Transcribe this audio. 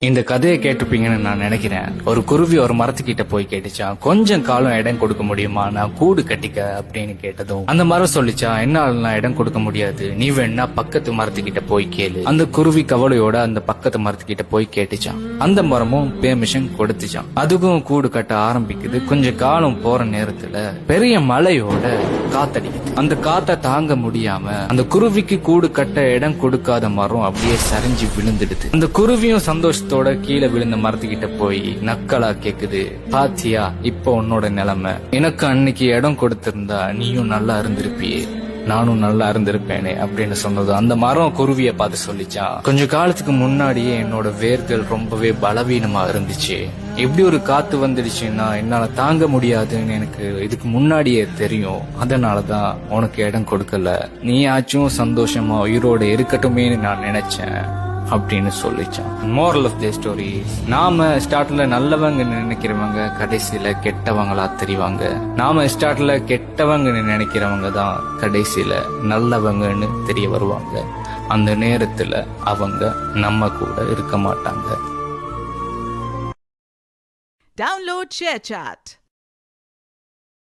இந்த கதையை கேட்டிருப்பீங்கன்னு நான் நினைக்கிறேன். ஒரு குருவி ஒரு மரத்துக்கிட்ட போய் கேட்டுச்சான், கொஞ்சம் காலம் இடம் கொடுக்க முடியுமா, நான் கூடு கட்டிக்க அப்படின்னு கேட்டதும் அந்த மரம் சொல்லிச்சா, என்னால நான் இடம் கொடுக்க முடியாது, நீ வேணா பக்கத்து மரத்துக்கிட்ட போய் கேளு. அந்த குருவி கவலையோட அந்த பக்கத்து மரத்துக்கிட்ட போய் கேட்டுச்சான். அந்த மரமும் பெர்மிஷன் கொடுத்துச்சான். அதுக்கும் கூடு கட்ட ஆரம்பிக்குது. கொஞ்சம் காலம் போற நேரத்துல பெரிய மழையோட காத்தடிக்குது. அந்த காத்த தாங்க முடியாம அந்த குருவிக்கு கூடு கட்ட இடம் கொடுக்காத மரம் அப்படியே சரிஞ்சு விழுந்துடுது. அந்த குருவியும் சந்தோஷத்தோட கீழே விழுந்த மரத்துக்கிட்ட போய் நக்கலா கேக்குது, பாத்தியா இப்ப உன்னோட நிலைமை, எனக்கு அன்னைக்கு இடம் கொடுத்திருந்தா நீயும் நல்லா இருந்திருப்பியே, நானும் நல்லா இருந்திருப்பேனே அப்படின்னு சொன்னது. அந்த மரம் குருவிய பார்த்து சொல்லிச்சான், கொஞ்ச காலத்துக்கு முன்னாடியே என்னோட வேர்கள் ரொம்பவே பலவீனமா இருந்துச்சு. எப்படி ஒரு காத்து வந்துடுச்சுன்னா என்னால தாங்க முடியாதுன்னு எனக்கு இதுக்கு முன்னாடியே தெரியும். அதனாலதான் உனக்கு இடம் கொடுக்கல, நீயாச்சும் சந்தோஷமா உயிரோட இருக்கட்டுமேன்னு நான் நினைச்சேன் அப்படின்னு சொல்லிச்சான். மோரல் ஆஃப் தி ஸ்டோரி, நாம ஸ்டார்ட்ல நல்லவங்க நினைக்கிறவங்க கடைசியில கெட்டவங்களா தெரிவாங்க. நாம ஸ்டார்ட்ல கெட்டவங்க நினைக்கிறவங்க தான் கடைசியில நல்லவங்கன்னு தெரிய வருவாங்க. அந்த நேரத்துல அவங்க நம்ம கூட இருக்க மாட்டாங்க. Download ShareChat.